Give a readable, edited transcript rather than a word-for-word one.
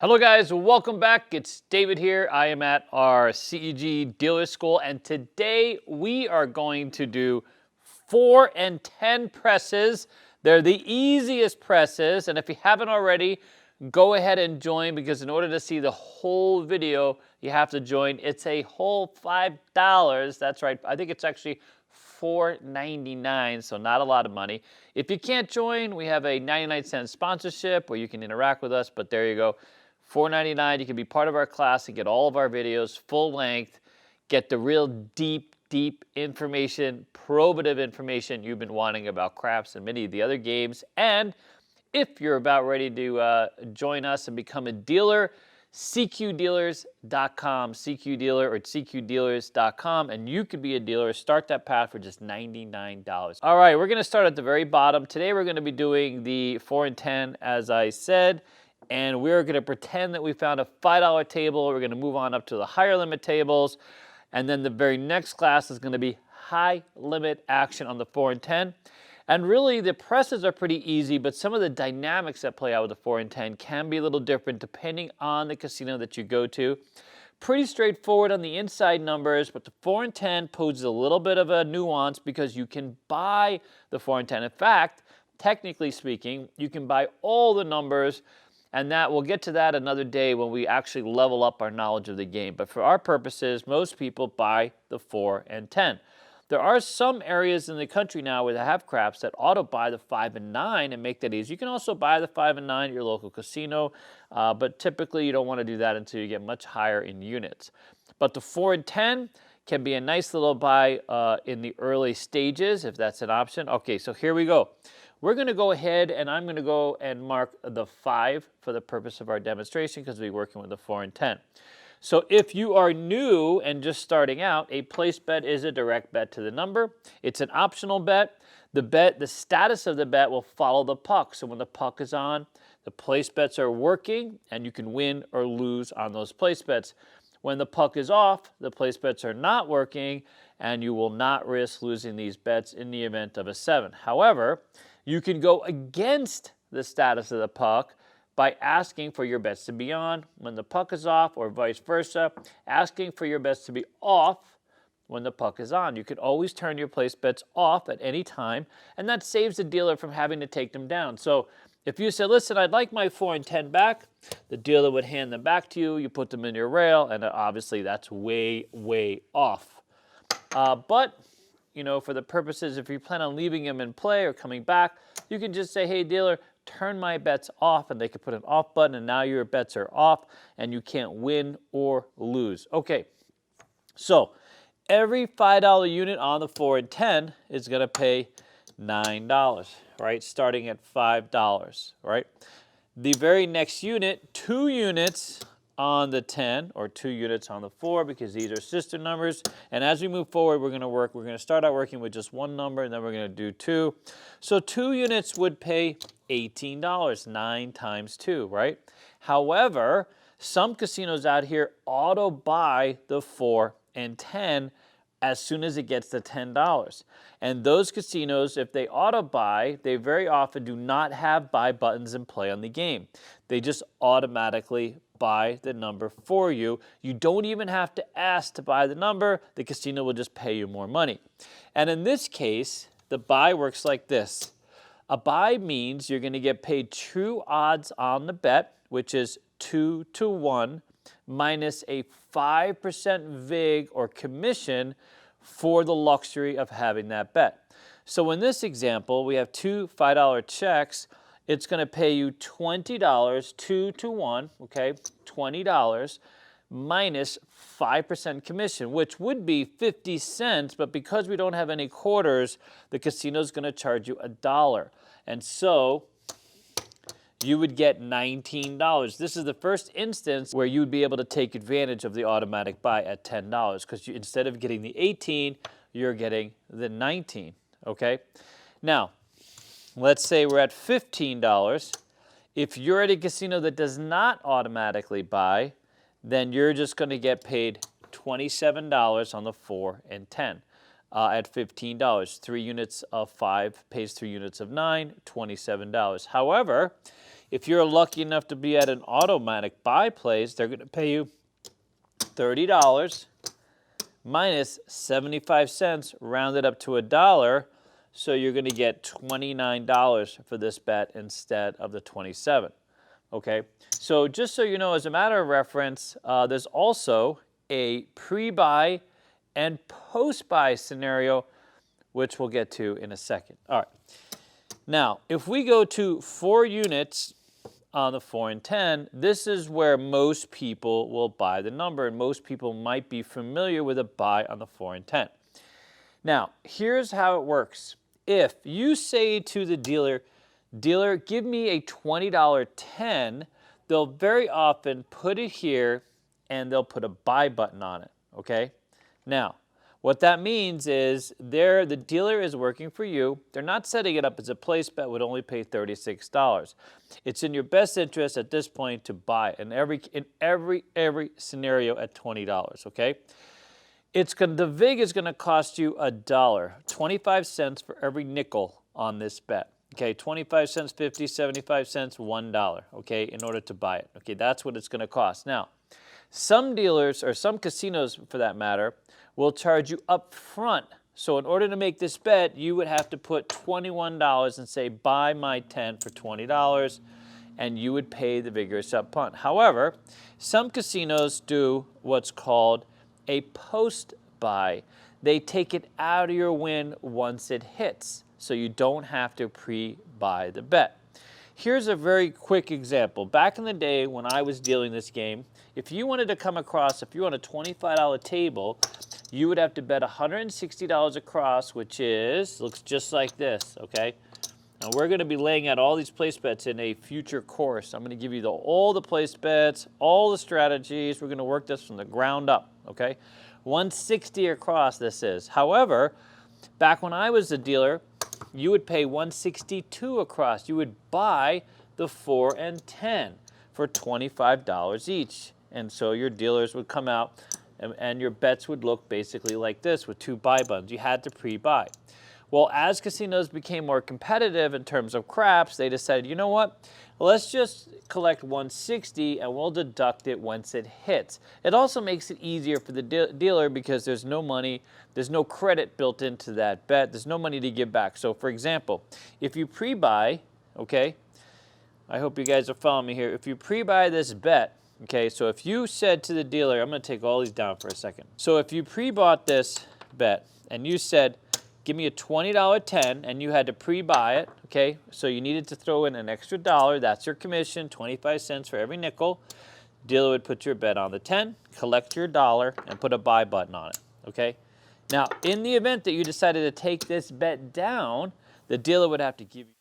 Hello guys, welcome back. It's David here. I am at our CEG Dealer School, and today we are going to do 4 and 10 presses. They're the easiest presses, and if you haven't already, go ahead and join, because in order to see the whole video, you have to join. It's a whole $5. That's right. I think it's actually $4.99, so not a lot of money. If you can't join, we have a 99-cent sponsorship where you can interact with us, but there you go. $4.99, you can be part of our class and get all of our videos full length, get the real deep information, probative information you've been wanting about craps and many of the other games. And if you're about ready to join us and become a dealer, cqdealers.com, CQ Dealer or cqdealers.com, and you could be a dealer. Start that path for just $99. All right, we're going to start at the very bottom. Today we're going to be doing the 4 and 10, as I said. And we're going to pretend that we found a $5 table. We're going to move on up to the higher limit tables. And then the very next class is going to be high limit action on the 4 and 10. And really, the presses are pretty easy, but some of the dynamics that play out with the 4 and 10 can be a little different depending on the casino that you go to. Pretty straightforward on the inside numbers, but the 4 and 10 poses a little bit of a nuance because you can buy the 4 and 10. In fact, technically speaking, you can buy all the numbers. And that we'll get to that another day when we actually level up our knowledge of the game. But for our purposes, most people buy the 4 and 10. There are some areas in the country now where they have craps that auto buy the 5 and 9 and make that easy. You can also buy the 5 and 9 at your local casino, but typically you don't want to do that until you get much higher in units. But the 4 and 10 can be a nice little buy in the early stages if that's an option. Okay, so here we go. We're going to go ahead and I'm going to go and mark the 5 for the purpose of our demonstration because we're working with the 4 and 10. So if you are new and just starting out, a place bet is a direct bet to the number. It's an optional bet. The status of the bet will follow the puck. So when the puck is on, the place bets are working and you can win or lose on those place bets. When the puck is off, the place bets are not working and you will not risk losing these bets in the event of a 7. However, you can go against the status of the puck by asking for your bets to be on when the puck is off, or vice versa, asking for your bets to be off when the puck is on. You can always turn your place bets off at any time, and that saves the dealer from having to take them down. So if you said, listen, I'd like my 4 and 10 back, the dealer would hand them back to you, you put them in your rail, and obviously that's way off. But you know, for the purposes, if you plan on leaving them in play or coming back, you can just say, hey, dealer, turn my bets off, and they can put an off button, and now your bets are off, and you can't win or lose. Okay, so every $5 unit on the 4 and 10 is going to pay $9, right, starting at $5, right? The very next unit, 2 units on the 10 or 2 units on the 4 because these are sister numbers. And as we move forward, we're going to start out working with just 1 number and then we're going to do 2. So 2 units would pay $18, 9 times 2, right? However, some casinos out here auto buy the 4 and 10 as soon as it gets to $10. And those casinos, if they auto buy, they very often do not have buy buttons in play on the game. They just automatically buy the number for you. You don't even have to ask to buy the number. The casino will just pay you more money. And in this case, the buy works like this. A buy means you're going to get paid true odds on the bet, which is 2 to 1, minus a 5% VIG or commission for the luxury of having that bet. So in this example, we have 2 $5 checks. It's going to pay you $20, 2 to 1, okay, $20, minus 5% commission, which would be 50 cents, but because we don't have any quarters, the casino's going to charge you $1. And so you would get $19. This is the first instance where you would be able to take advantage of the automatic buy at $10 because instead of getting the 18, you're getting the 19, okay? Now, let's say we're at $15. If you're at a casino that does not automatically buy, then you're just going to get paid $27 on the 4 and 10. At $15. 3 units of 5 pays 3 units of 9, $27. However, If you're lucky enough to be at an automatic buy place, they're going to pay you $30 minus 75 cents, rounded up to $1. So you're going to get $29 for this bet instead of the 27. Okay, so just so you know, as a matter of reference, there's also a pre-buy and post-buy scenario, which we'll get to in a second. All right, now if we go to 4 units on the 4 and 10, this is where most people will buy the number, and most people might be familiar with a buy on the 4 and 10. Now, here's how it works. If you say to the dealer, give me a $20 10, they'll very often put it here and they'll put a buy button on it, okay? Now, what that means is the dealer is working for you. They're not setting it up as a place bet, would only pay $36. It's in your best interest at this point to buy in every scenario at $20, okay? The VIG is going to cost you $1, 25 cents for every nickel on this bet. Okay, 25 cents, 50, 75 cents, $1, okay, in order to buy it. Okay, that's what it's going to cost. Now, some dealers, or some casinos for that matter, will charge you up front. So in order to make this bet, you would have to put $21 and say, buy my 10 for $20, and you would pay the vigorous up front. However, some casinos do what's called a post-buy. They take it out of your win once it hits, so you don't have to pre-buy the bet. Here's a very quick example. Back in the day when I was dealing this game, if you wanted to come across, if you're on a $25 table, you would have to bet $160 across, which looks just like this, okay? Now we're going to be laying out all these place bets in a future course. I'm going to give you all the place bets, all the strategies. We're going to work this from the ground up, okay? 160 across this is. However, back when I was a dealer, you would pay 162 across. You would buy the 4 and 10 for $25 each. And so your dealers would come out and your bets would look basically like this with 2 buy buttons. You had to pre-buy. Well, as casinos became more competitive in terms of craps, they decided, you know what? Let's just collect 160 and we'll deduct it once it hits. It also makes it easier for the dealer because there's no money, there's no credit built into that bet, there's no money to give back. So for example, if you pre-buy, okay, I hope you guys are following me here. If you pre-buy this bet, okay, so if you said to the dealer, I'm going to take all these down for a second. So if you pre-bought this bet and you said, give me a $20 10, and you had to pre-buy it, okay? So you needed to throw in an extra $1. That's your commission, 25 cents for every nickel. Dealer would put your bet on the 10, collect your $1, and put a buy button on it, okay? Now, in the event that you decided to take this bet down, the dealer would have to give you